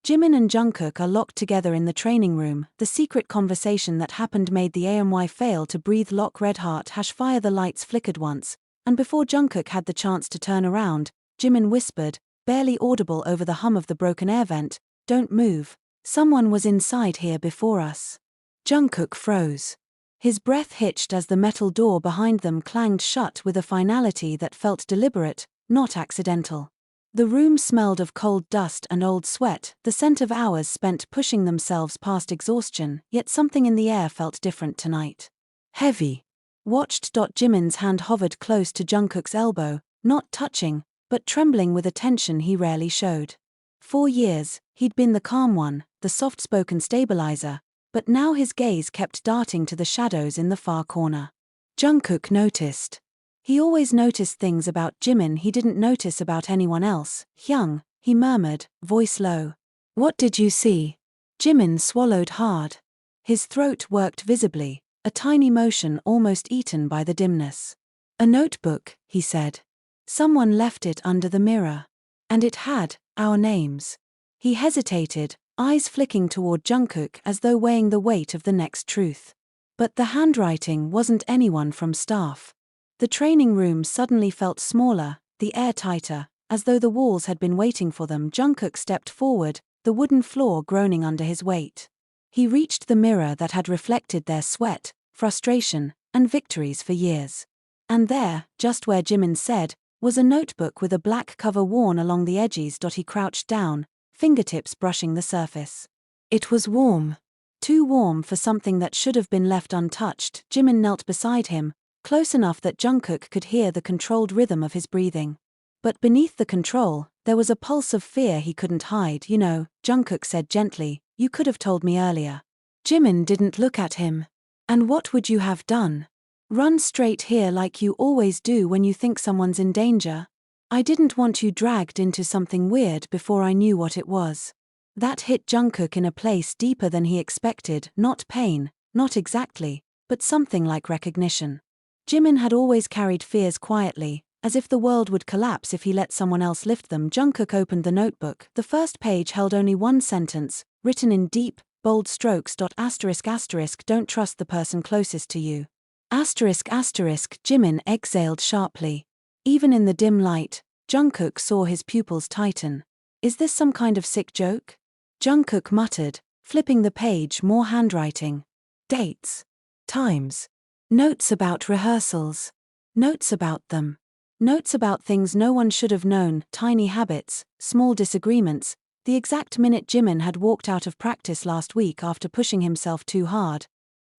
Jimin and Jungkook are locked together in the training room. The secret conversation that happened made the AMY fail to breathe. Lock red heart #fire. The lights flickered once, and before Jungkook had the chance to turn around, Jimin whispered, barely audible over the hum of the broken air vent, "Don't move. Someone was inside here before us." Jungkook froze. His breath hitched as the metal door behind them clanged shut with a finality that felt deliberate, not accidental. The room smelled of cold dust and old sweat, the scent of hours spent pushing themselves past exhaustion, yet something in the air felt different tonight. Heavy. Watched. Jimin's hand hovered close to Jungkook's elbow, not touching, but trembling with a tension he rarely showed. For years, he'd been the calm one, the soft-spoken stabilizer, but now his gaze kept darting to the shadows in the far corner. Jungkook noticed. He always noticed things about Jimin he didn't notice about anyone else. "Hyung," he murmured, voice low. "What did you see?" Jimin swallowed hard. His throat worked visibly, a tiny motion almost eaten by the dimness. "A notebook," he said. "Someone left it under the mirror. And it had our names." He hesitated, eyes flicking toward Jungkook as though weighing the weight of the next truth. But the handwriting wasn't anyone from staff. The training room suddenly felt smaller, the air tighter, as though the walls had been waiting for them. Jungkook stepped forward, the wooden floor groaning under his weight. He reached the mirror that had reflected their sweat, frustration, and victories for years. And there, just where Jimin said, was a notebook with a black cover worn along the edges. He crouched down, fingertips brushing the surface. It was warm. Too warm for something that should have been left untouched. Jimin knelt beside him, close enough that Jungkook could hear the controlled rhythm of his breathing. But beneath the control, there was a pulse of fear he couldn't hide. "You know," Jungkook said gently, "you could have told me earlier." Jimin didn't look at him. "And what would you have done? Run straight here like you always do when you think someone's in danger? I didn't want you dragged into something weird before I knew what it was." That hit Jungkook in a place deeper than he expected. Not pain, not exactly, but something like recognition. Jimin had always carried fears quietly, as if the world would collapse if he let someone else lift them. Jungkook opened the notebook. The first page held only one sentence, written in deep, bold strokes. ****, don't trust the person closest to you. ****, Jimin exhaled sharply. Even in the dim light, Jungkook saw his pupils tighten. "Is this some kind of sick joke?" Jungkook muttered, flipping the page. More handwriting. Dates. Times. Notes about rehearsals. Notes about them. Notes about things no one should have known, tiny habits, small disagreements, the exact minute Jimin had walked out of practice last week after pushing himself too hard.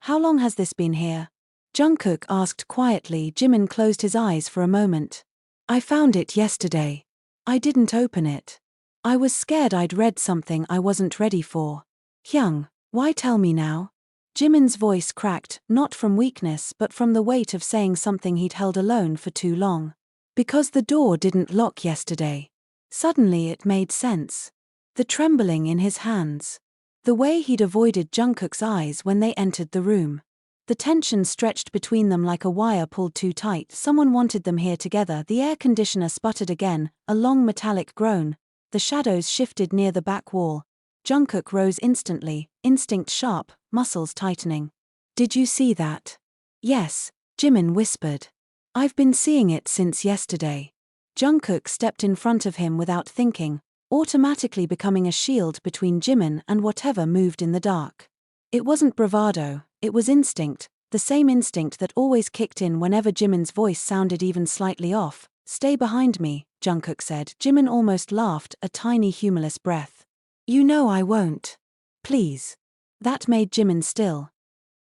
"How long has this been here?" Jungkook asked quietly. Jimin closed his eyes for a moment. "I found it yesterday. I didn't open it. I was scared I'd read something I wasn't ready for." "Hyung, why tell me now?" Jimin's voice cracked, not from weakness but from the weight of saying something he'd held alone for too long. "Because the door didn't lock yesterday." Suddenly it made sense. The trembling in his hands. The way he'd avoided Jungkook's eyes when they entered the room. The tension stretched between them like a wire pulled too tight. Someone wanted them here together. The air conditioner sputtered again, a long metallic groan. The shadows shifted near the back wall. Jungkook rose instantly, instinct sharp, muscles tightening. "Did you see that?" "Yes," Jimin whispered. "I've been seeing it since yesterday." Jungkook stepped in front of him without thinking, automatically becoming a shield between Jimin and whatever moved in the dark. It wasn't bravado, it was instinct, the same instinct that always kicked in whenever Jimin's voice sounded even slightly off. "Stay behind me," Jungkook said. Jimin almost laughed, a tiny humorless breath. "You know I won't. Please." That made Jimin still.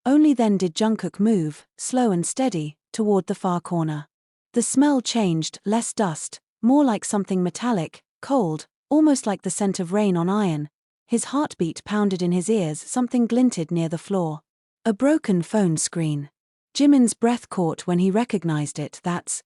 Only then did Jungkook move, slow and steady, toward the far corner. The smell changed, less dust, more like something metallic, cold, almost like the scent of rain on iron. His heartbeat pounded in his ears. Something glinted near the floor. A broken phone screen. Jimin's breath caught when he recognized it. That's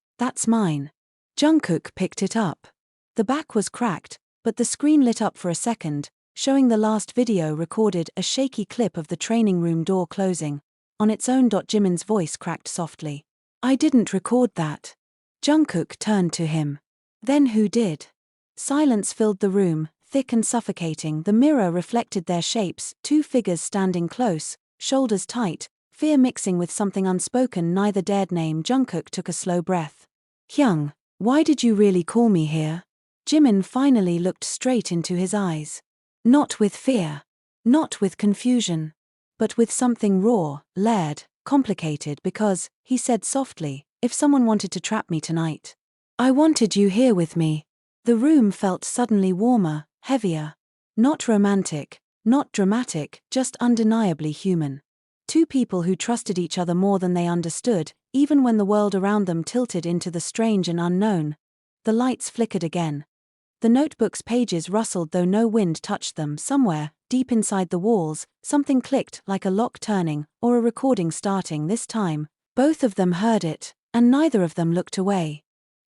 mine." Jungkook picked it up. The back was cracked, but the screen lit up for a second, showing the last video recorded, a shaky clip of the training room door closing. On its own. Jimin's voice cracked softly. "I didn't record that." Jungkook turned to him. "Then who did?" Silence filled the room, thick and suffocating. The mirror reflected their shapes, two figures standing close, shoulders tight, fear mixing with something unspoken neither dared name. Jungkook took a slow breath. Hyung, why did you really call me here? Jimin finally looked straight into his eyes. Not with fear. Not with confusion. But with something raw, layered, complicated because, he said softly, if someone wanted to trap me tonight. I wanted you here with me. The room felt suddenly warmer, heavier. Not romantic, not dramatic, just undeniably human. Two people who trusted each other more than they understood, even when the world around them tilted into the strange and unknown. The lights flickered again. The notebook's pages rustled though no wind touched them. Somewhere, deep inside the walls, something clicked like a lock turning, or a recording starting. This time, both of them heard it, and neither of them looked away.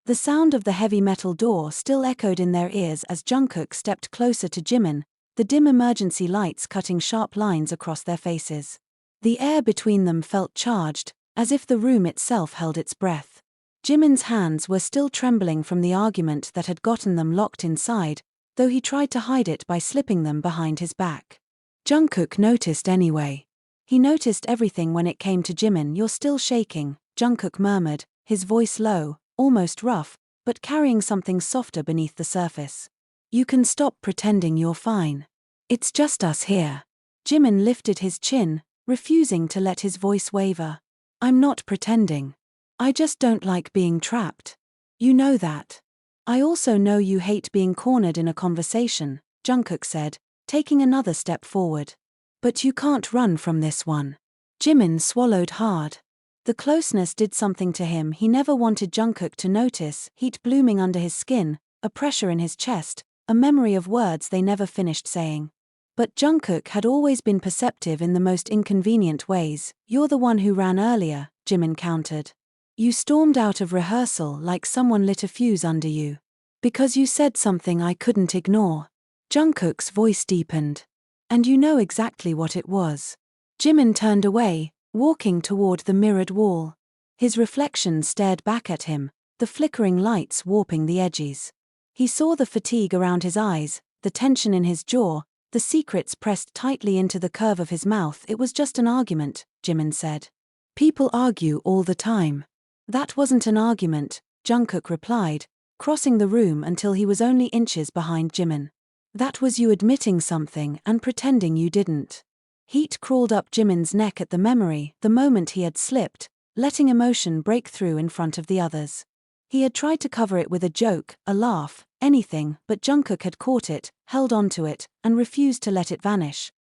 The sound of the heavy metal door still echoed in their ears as Jungkook stepped closer to Jimin, the dim emergency lights cutting sharp lines across their faces. The air between them felt charged, as if the room itself held its breath. Jimin's hands were still trembling from the argument that had gotten them locked inside, though he tried to hide it by slipping them behind his back. Jungkook noticed anyway. He noticed everything when it came to Jimin. You're still shaking, Jungkook murmured, his voice low, almost rough, but carrying something softer beneath the surface. You can stop pretending you're fine. It's just us here. Jimin lifted his chin, refusing to let his voice waver. I'm not pretending. I just don't like being trapped. You know that. I also know you hate being cornered in a conversation, Jungkook said, taking another step forward. But you can't run from this one. Jimin swallowed hard. The closeness did something to him he never wanted Jungkook to notice, heat blooming under his skin, a pressure in his chest, a memory of words they never finished saying. But Jungkook had always been perceptive in the most inconvenient ways. You're the one who ran earlier, Jimin countered. You stormed out of rehearsal like someone lit a fuse under you. Because you said something I couldn't ignore. Jungkook's voice deepened. And you know exactly what it was. Jimin turned away, walking toward the mirrored wall. His reflection stared back at him, the flickering lights warping the edges. He saw the fatigue around his eyes, the tension in his jaw, the secrets pressed tightly into the curve of his mouth. It was just an argument, Jimin said. People argue all the time. That wasn't an argument, Jungkook replied, crossing the room until he was only inches behind Jimin. That was you admitting something and pretending you didn't. Heat crawled up Jimin's neck at the memory, the moment he had slipped, letting emotion break through in front of the others. He had tried to cover it with a joke, a laugh, anything, but Jungkook had caught it, held onto it, and refused to let it vanish.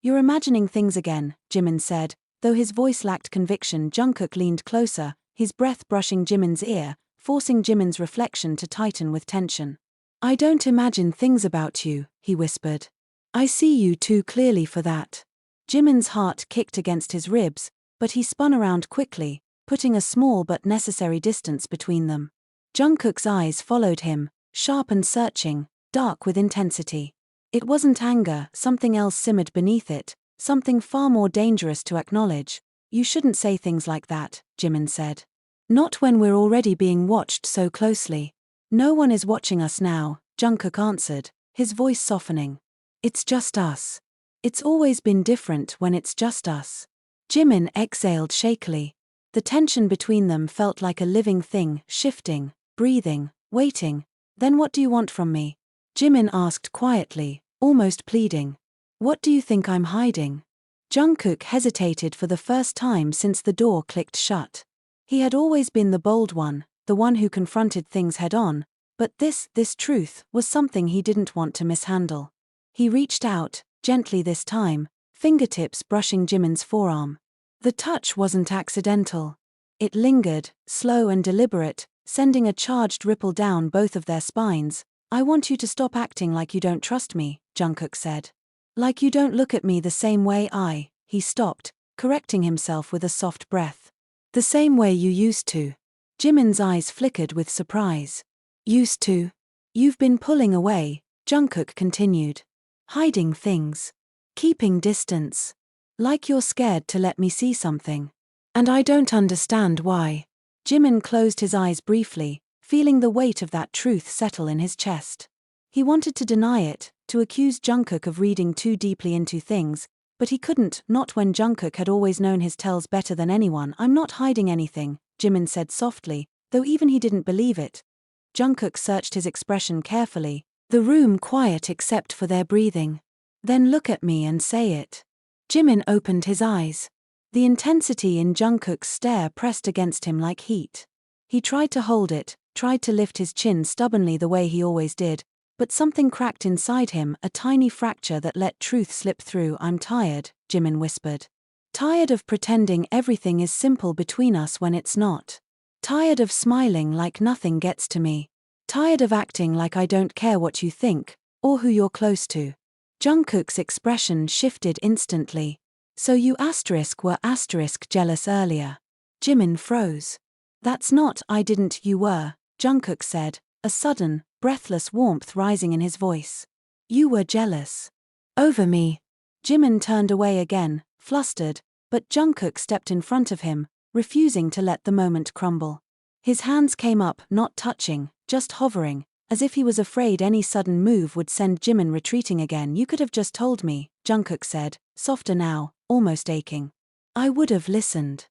You're imagining things again, Jimin said, though his voice lacked conviction. Jungkook leaned closer, his breath brushing Jimin's ear, forcing Jimin's reflection to tighten with tension. I don't imagine things about you, he whispered. I see you too clearly for that. Jimin's heart kicked against his ribs, but he spun around quickly, putting a small but necessary distance between them. Jungkook's eyes followed him, sharp and searching, dark with intensity. It wasn't anger, something else simmered beneath it, something far more dangerous to acknowledge. You shouldn't say things like that, Jimin said. Not when we're already being watched so closely. No one is watching us now, Jungkook answered, his voice softening. It's just us. It's always been different when it's just us. Jimin exhaled shakily. The tension between them felt like a living thing, shifting, breathing, waiting. Then what do you want from me? Jimin asked quietly, almost pleading. What do you think I'm hiding? Jungkook hesitated for the first time since the door clicked shut. He had always been the bold one, the one who confronted things head-on, but this truth was something he didn't want to mishandle. He reached out, gently this time, fingertips brushing Jimin's forearm. The touch wasn't accidental. It lingered, slow and deliberate, sending a charged ripple down both of their spines. I want you to stop acting like you don't trust me, Jungkook said. Like you don't look at me the same way he stopped, correcting himself with a soft breath. The same way you used to. Jimin's eyes flickered with surprise. Used to? You've been pulling away, Jungkook continued. Hiding things. Keeping distance. Like you're scared to let me see something. And I don't understand why. Jimin closed his eyes briefly, feeling the weight of that truth settle in his chest. He wanted to deny it, to accuse Jungkook of reading too deeply into things, but he couldn't, not when Jungkook had always known his tells better than anyone. "I'm not hiding anything," Jimin said softly, though even he didn't believe it. Jungkook searched his expression carefully, the room quiet except for their breathing. "Then look at me and say it." Jimin opened his eyes. The intensity in Jungkook's stare pressed against him like heat. He tried to hold it, tried to lift his chin stubbornly the way he always did, but something cracked inside him, a tiny fracture that let truth slip through. "I'm tired," Jimin whispered. "Tired of pretending everything is simple between us when it's not. Tired of smiling like nothing gets to me. Tired of acting like I don't care what you think, or who you're close to." Jungkook's expression shifted instantly. "So you were jealous earlier?" Jimin froze. "That's not, I didn't, you were," Jungkook said, a sudden, breathless warmth rising in his voice. "You were jealous. Over me." Jimin turned away again, flustered, but Jungkook stepped in front of him, refusing to let the moment crumble. His hands came up, not touching, just hovering, as if he was afraid any sudden move would send Jimin retreating again. "You could have just told me," Jungkook said, softer now, almost aching. "I would have listened.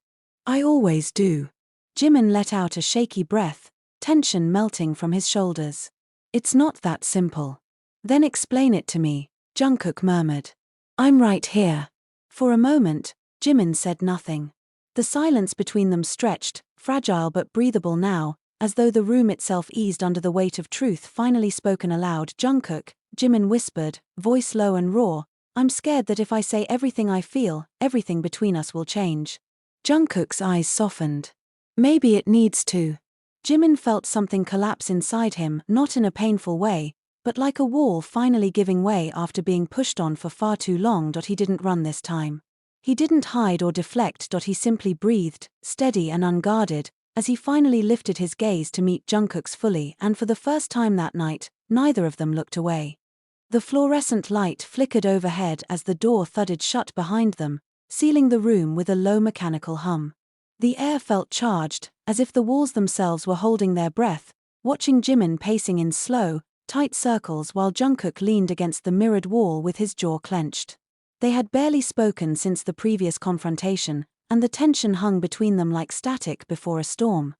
I always do." Jimin let out a shaky breath, tension melting from his shoulders. "It's not that simple." "Then explain it to me," Jungkook murmured. "I'm right here." For a moment, Jimin said nothing. The silence between them stretched, fragile but breathable now, as though the room itself eased under the weight of truth finally spoken aloud. "Jungkook," Jimin whispered, voice low and raw, "I'm scared that if I say everything I feel, everything between us will change." Jungkook's eyes softened. "Maybe it needs to." Jimin felt something collapse inside him, not in a painful way, but like a wall finally giving way after being pushed on for far too long. He didn't run this time. He didn't hide or deflect. He simply breathed, steady and unguarded, as he finally lifted his gaze to meet Jungkook's fully, and for the first time that night, neither of them looked away. The fluorescent light flickered overhead as the door thudded shut behind them, sealing the room with a low mechanical hum. The air felt charged, as if the walls themselves were holding their breath, watching Jimin pacing in slow, tight circles while Jungkook leaned against the mirrored wall with his jaw clenched. They had barely spoken since the previous confrontation, and the tension hung between them like static before a storm.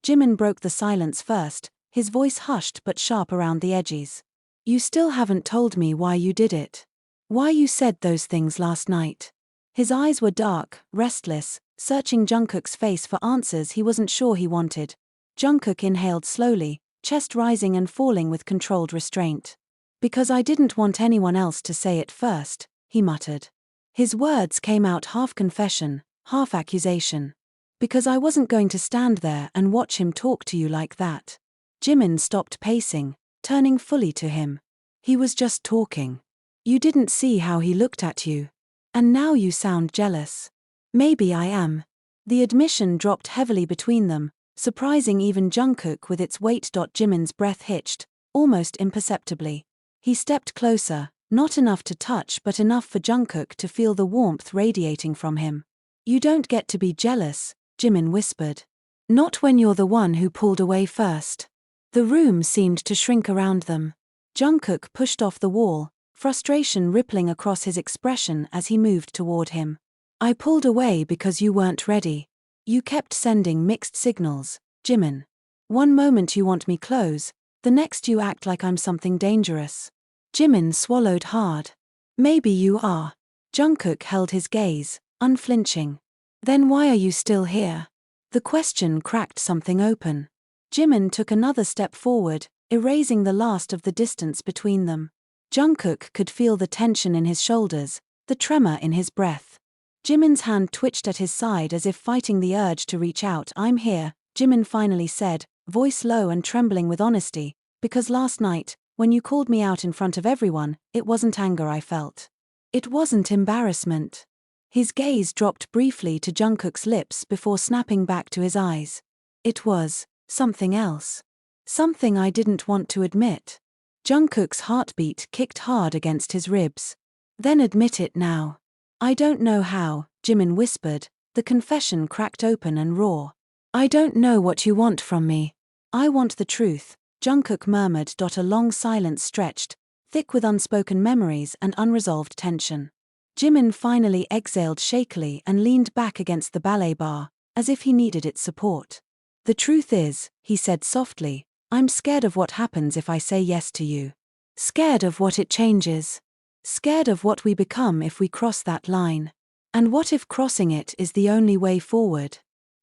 Jimin broke the silence first, his voice hushed but sharp around the edges. "You still haven't told me why you did it. Why you said those things last night." His eyes were dark, restless, searching Jungkook's face for answers he wasn't sure he wanted. Jungkook inhaled slowly, chest rising and falling with controlled restraint. "Because I didn't want anyone else to say it first," he muttered. His words came out half confession, half accusation. "Because I wasn't going to stand there and watch him talk to you like that." Jimin stopped pacing, turning fully to him. "He was just talking. You didn't see how he looked at you. And now you sound jealous." "Maybe I am." The admission dropped heavily between them, surprising even Jungkook with its weight. Jimin's breath hitched, almost imperceptibly. He stepped closer, not enough to touch but enough for Jungkook to feel the warmth radiating from him. "You don't get to be jealous," Jimin whispered. "Not when you're the one who pulled away first." The room seemed to shrink around them. Jungkook pushed off the wall, frustration rippling across his expression as he moved toward him. "I pulled away because you weren't ready. You kept sending mixed signals, Jimin. One moment you want me close, the next you act like I'm something dangerous." Jimin swallowed hard. "Maybe you are." Jungkook held his gaze, unflinching. "Then why are you still here?" The question cracked something open. Jimin took another step forward, erasing the last of the distance between them. Jungkook could feel the tension in his shoulders, the tremor in his breath. Jimin's hand twitched at his side as if fighting the urge to reach out. "I'm here," Jimin finally said, voice low and trembling with honesty, "because last night, when you called me out in front of everyone, it wasn't anger I felt. It wasn't embarrassment." His gaze dropped briefly to Jungkook's lips before snapping back to his eyes. "It was something else. Something I didn't want to admit." Jungkook's heartbeat kicked hard against his ribs. "Then admit it now." "I don't know how," Jimin whispered, the confession cracked open and raw. "I don't know what you want from me." "I want the truth," Jungkook murmured. A long silence stretched, thick with unspoken memories and unresolved tension. Jimin finally exhaled shakily and leaned back against the ballet bar, as if he needed its support. "The truth is," he said softly, "I'm scared of what happens if I say yes to you. Scared of what it changes. Scared of what we become if we cross that line. And what if crossing it is the only way forward?"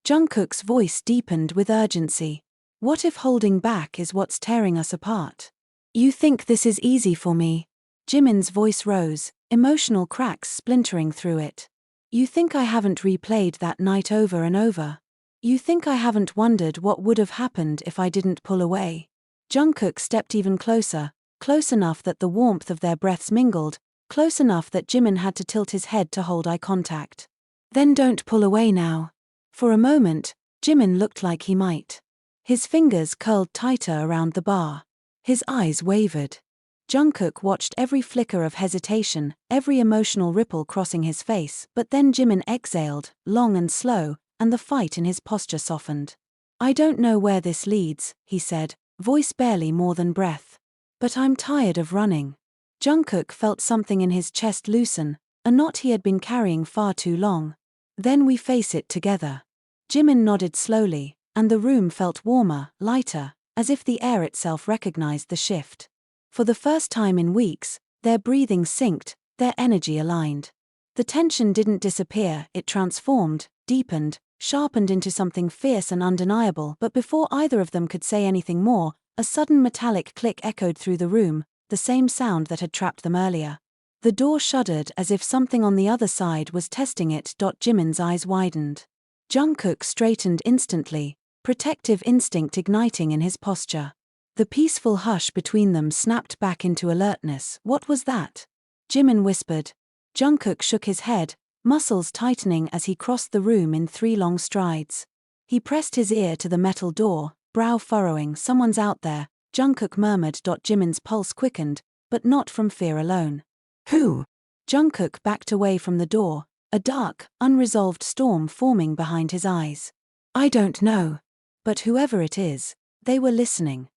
Jungkook's voice deepened with urgency. "What if holding back is what's tearing us apart? You think this is easy for me?" Jimin's voice rose, emotional cracks splintering through it. "You think I haven't replayed that night over and over? You think I haven't wondered what would have happened if I didn't pull away?" Jungkook stepped even closer, close enough that the warmth of their breaths mingled, close enough that Jimin had to tilt his head to hold eye contact. "Then don't pull away now." For a moment, Jimin looked like he might. His fingers curled tighter around the bar. His eyes wavered. Jungkook watched every flicker of hesitation, every emotional ripple crossing his face, but then Jimin exhaled, long and slow, and the fight in his posture softened. "I don't know where this leads," he said, voice barely more than breath. "But I'm tired of running." Jungkook felt something in his chest loosen, a knot he had been carrying far too long. "Then we face it together." Jimin nodded slowly, and the room felt warmer, lighter, as if the air itself recognized the shift. For the first time in weeks, their breathing synced, their energy aligned. The tension didn't disappear, it transformed, deepened, sharpened into something fierce and undeniable. But before either of them could say anything more, a sudden metallic click echoed through the room, the same sound that had trapped them earlier. The door shuddered as if something on the other side was testing it. Jimin's eyes widened. Jungkook straightened instantly, protective instinct igniting in his posture. The peaceful hush between them snapped back into alertness. "What was that?" Jimin whispered. Jungkook shook his head, muscles tightening as he crossed the room in 3 long strides. He pressed his ear to the metal door, brow furrowing. "Someone's out there," Jungkook murmured. Jimin's pulse quickened, but not from fear alone. "Who?" Jungkook backed away from the door, a dark, unresolved storm forming behind his eyes. "I don't know. But whoever it is, they were listening."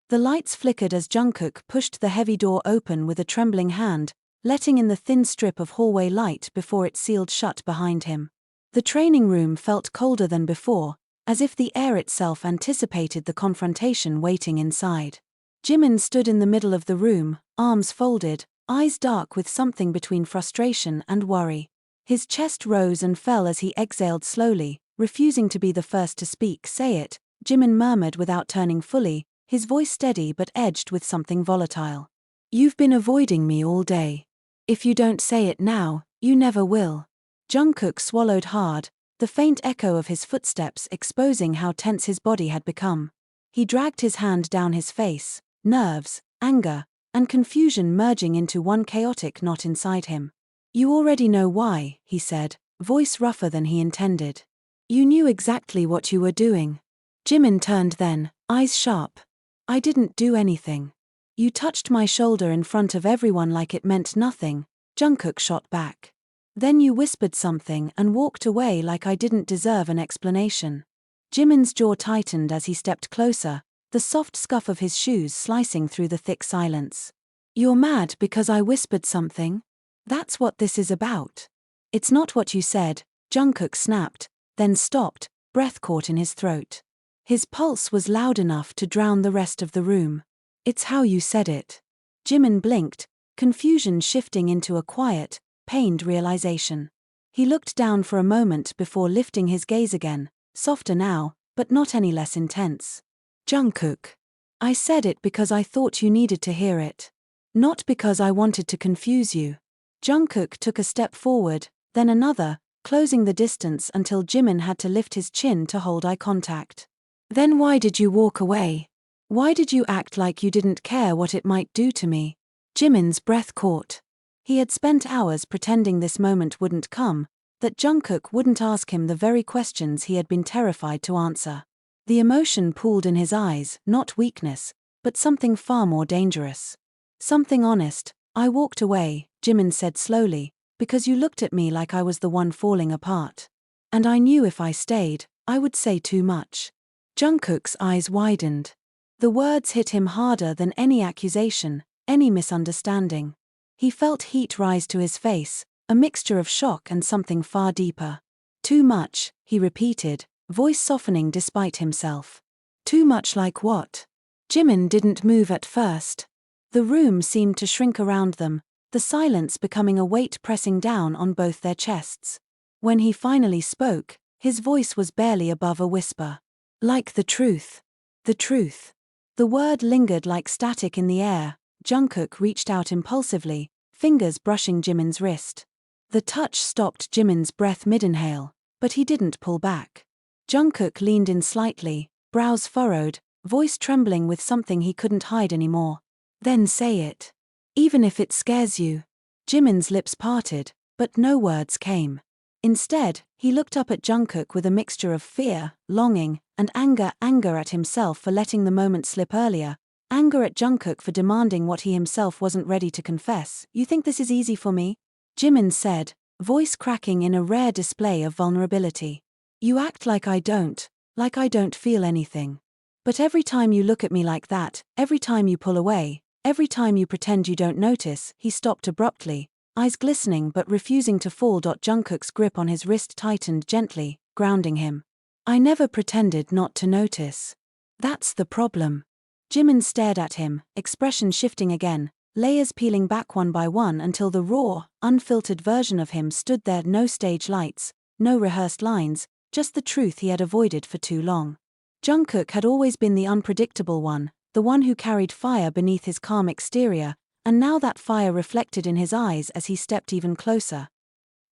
The lights flickered as Jungkook pushed the heavy door open with a trembling hand, letting in the thin strip of hallway light before it sealed shut behind him. The training room felt colder than before, as if the air itself anticipated the confrontation waiting inside. Jimin stood in the middle of the room, arms folded, eyes dark with something between frustration and worry. His chest rose and fell as he exhaled slowly, refusing to be the first to speak. "Say it," Jimin murmured without turning fully, his voice steady but edged with something volatile. "You've been avoiding me all day. If you don't say it now, you never will." Jungkook swallowed hard, the faint echo of his footsteps exposing how tense his body had become. He dragged his hand down his face, nerves, anger, and confusion merging into one chaotic knot inside him. "You already know why," he said, voice rougher than he intended. "You knew exactly what you were doing." Jimin turned then, eyes sharp. "I didn't do anything. You touched my shoulder in front of everyone like it meant nothing," Jungkook shot back. "Then you whispered something and walked away like I didn't deserve an explanation." Jimin's jaw tightened as he stepped closer, the soft scuff of his shoes slicing through the thick silence. "You're mad because I whispered something? That's what this is about." "It's not what you said," Jungkook snapped, then stopped, breath caught in his throat. His pulse was loud enough to drown the rest of the room. "It's how you said it." Jimin blinked, confusion shifting into a quiet, pained realization. He looked down for a moment before lifting his gaze again, softer now, but not any less intense. "Jungkook. I said it because I thought you needed to hear it. Not because I wanted to confuse you." Jungkook took a step forward, then another, closing the distance until Jimin had to lift his chin to hold eye contact. "Then why did you walk away? Why did you act like you didn't care what it might do to me?" Jimin's breath caught. He had spent hours pretending this moment wouldn't come, that Jungkook wouldn't ask him the very questions he had been terrified to answer. The emotion pooled in his eyes, not weakness, but something far more dangerous. "Something honest. I walked away," Jimin said slowly, "because you looked at me like I was the one falling apart. And I knew if I stayed, I would say too much." Jungkook's eyes widened. The words hit him harder than any accusation, any misunderstanding. He felt heat rise to his face, a mixture of shock and something far deeper. Too much, he repeated, voice softening despite himself. Too much like what? Jimin didn't move at first. The room seemed to shrink around them, the silence becoming a weight pressing down on both their chests. When he finally spoke, his voice was barely above a whisper. Like the truth. The truth. The word lingered like static in the air. Jungkook reached out impulsively, fingers brushing Jimin's wrist. The touch stopped Jimin's breath mid-inhale, but he didn't pull back. Jungkook leaned in slightly, brows furrowed, voice trembling with something he couldn't hide anymore. Then say it. Even if it scares you. Jimin's lips parted, but no words came. Instead, he looked up at Jungkook with a mixture of fear, longing, and anger at himself for letting the moment slip earlier, anger at Jungkook for demanding what he himself wasn't ready to confess. You think this is easy for me? Jimin said, voice cracking in a rare display of vulnerability. You act like I don't feel anything. But every time you look at me like that, every time you pull away, every time you pretend you don't notice. He stopped abruptly, eyes glistening but refusing to fall. Jungkook's grip on his wrist tightened gently, grounding him. I never pretended not to notice. That's the problem. Jimin stared at him, expression shifting again, layers peeling back one by one until the raw, unfiltered version of him stood there. No stage lights, no rehearsed lines, just the truth he had avoided for too long. Jungkook had always been the unpredictable one, the one who carried fire beneath his calm exterior, and now that fire reflected in his eyes as he stepped even closer.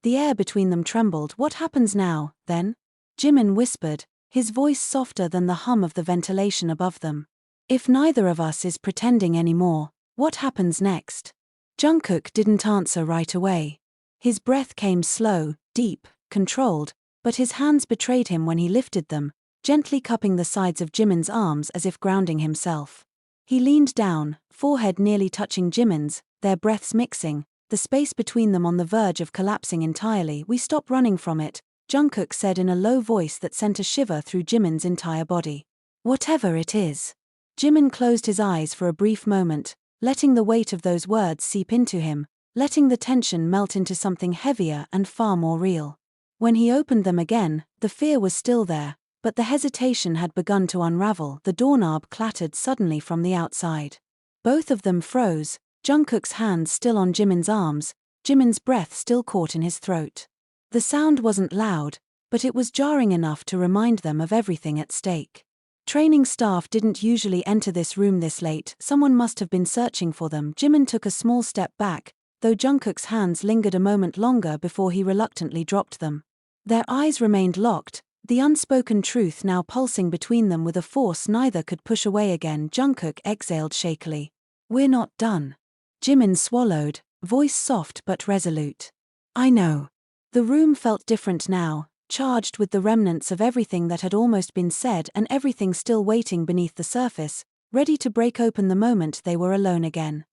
The air between them trembled. What happens now, then? Jimin whispered, his voice softer than the hum of the ventilation above them. If neither of us is pretending anymore, what happens next? Jungkook didn't answer right away. His breath came slow, deep, controlled, but his hands betrayed him when he lifted them, gently cupping the sides of Jimin's arms as if grounding himself. He leaned down, forehead nearly touching Jimin's, their breaths mixing, the space between them on the verge of collapsing entirely. We stop running from it, Jungkook said in a low voice that sent a shiver through Jimin's entire body. Whatever it is. Jimin closed his eyes for a brief moment, letting the weight of those words seep into him, letting the tension melt into something heavier and far more real. When he opened them again, the fear was still there, but the hesitation had begun to unravel. The doorknob clattered suddenly from the outside. Both of them froze, Jungkook's hands still on Jimin's arms, Jimin's breath still caught in his throat. The sound wasn't loud, but it was jarring enough to remind them of everything at stake. Training staff didn't usually enter this room this late. Someone must have been searching for them. Jimin took a small step back, though Jungkook's hands lingered a moment longer before he reluctantly dropped them. Their eyes remained locked, the unspoken truth now pulsing between them with a force neither could push away again. Jungkook exhaled shakily. We're not done. Jimin swallowed, voice soft but resolute. I know. The room felt different now, charged with the remnants of everything that had almost been said and everything still waiting beneath the surface, ready to break open the moment they were alone again.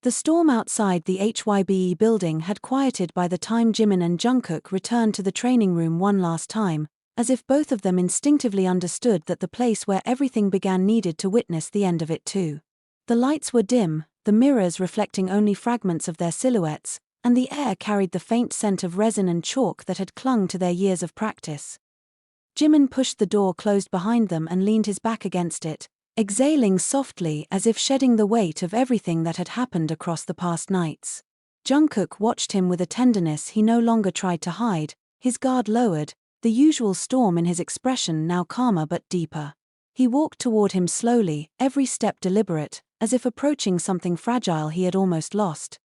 The storm outside the HYBE building had quieted by the time Jimin and Jungkook returned to the training room one last time, as if both of them instinctively understood that the place where everything began needed to witness the end of it too. The lights were dim, the mirrors reflecting only fragments of their silhouettes, and the air carried the faint scent of resin and chalk that had clung to their years of practice. Jimin pushed the door closed behind them and leaned his back against it, exhaling softly as if shedding the weight of everything that had happened across the past nights. Jungkook watched him with a tenderness he no longer tried to hide, his guard lowered, the usual storm in his expression now calmer but deeper. He walked toward him slowly, every step deliberate, as if approaching something fragile he had almost lost.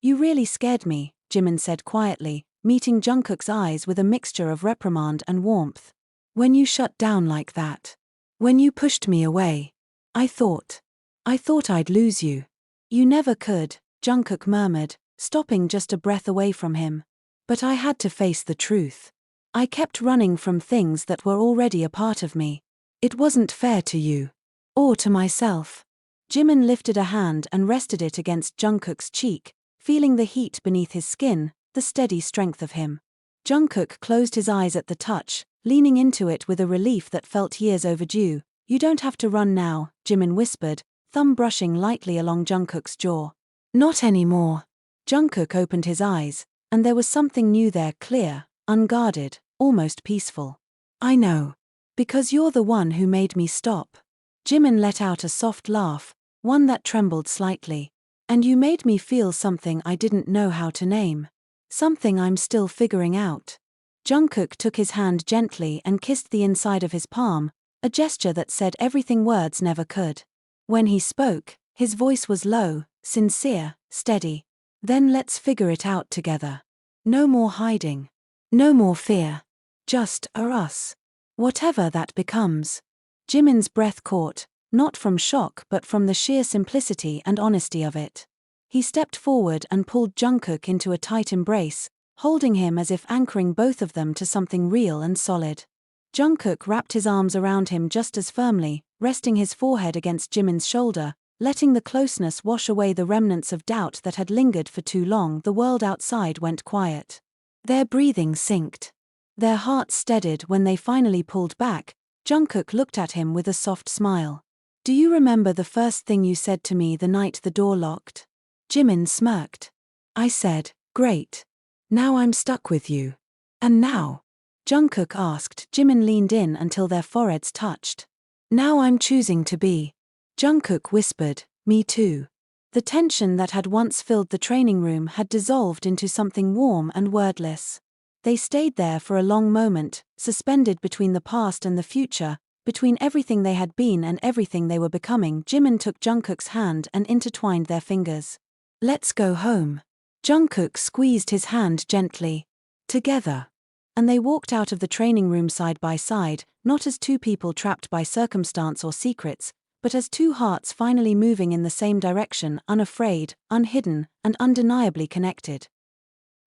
You really scared me, Jimin said quietly, meeting Jungkook's eyes with a mixture of reprimand and warmth. When you shut down like that. When you pushed me away. I thought I'd lose you. You never could, Jungkook murmured, stopping just a breath away from him. But I had to face the truth. I kept running from things that were already a part of me. It wasn't fair to you. Or to myself. Jimin lifted a hand and rested it against Jungkook's cheek, feeling the heat beneath his skin, the steady strength of him. Jungkook closed his eyes at the touch, leaning into it with a relief that felt years overdue. You don't have to run now, Jimin whispered, thumb brushing lightly along Jungkook's jaw. Not anymore. Jungkook opened his eyes, and there was something new there, clear, unguarded, almost peaceful. I know. Because you're the one who made me stop. Jimin let out a soft laugh, one that trembled slightly. And you made me feel something I didn't know how to name. Something I'm still figuring out. Jungkook took his hand gently and kissed the inside of his palm, a gesture that said everything words never could. When he spoke, his voice was low, sincere, steady. Then let's figure it out together. No more hiding. No more fear. Just us. Whatever that becomes. Jimin's breath caught, not from shock but from the sheer simplicity and honesty of it. He stepped forward and pulled Jungkook into a tight embrace, holding him as if anchoring both of them to something real and solid. Jungkook wrapped his arms around him just as firmly, resting his forehead against Jimin's shoulder, letting the closeness wash away the remnants of doubt that had lingered for too long. The world outside went quiet. Their breathing synced. Their hearts steadied when they finally pulled back. Jungkook looked at him with a soft smile. Do you remember the first thing you said to me the night the door locked? Jimin smirked. I said, great. Now I'm stuck with you. And now? Jungkook asked. Jimin leaned in until their foreheads touched. Now I'm choosing to be. Jungkook whispered, me too. The tension that had once filled the training room had dissolved into something warm and wordless. They stayed there for a long moment, suspended between the past and the future, between everything they had been and everything they were becoming. Jimin took Jungkook's hand and intertwined their fingers. Let's go home. Jungkook squeezed his hand gently. Together. And they walked out of the training room side by side, not as two people trapped by circumstance or secrets, but as two hearts finally moving in the same direction, unafraid, unhidden, and undeniably connected.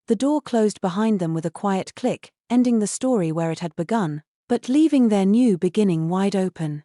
The door closed behind them with a quiet click, ending the story where it had begun, but leaving their new beginning wide open.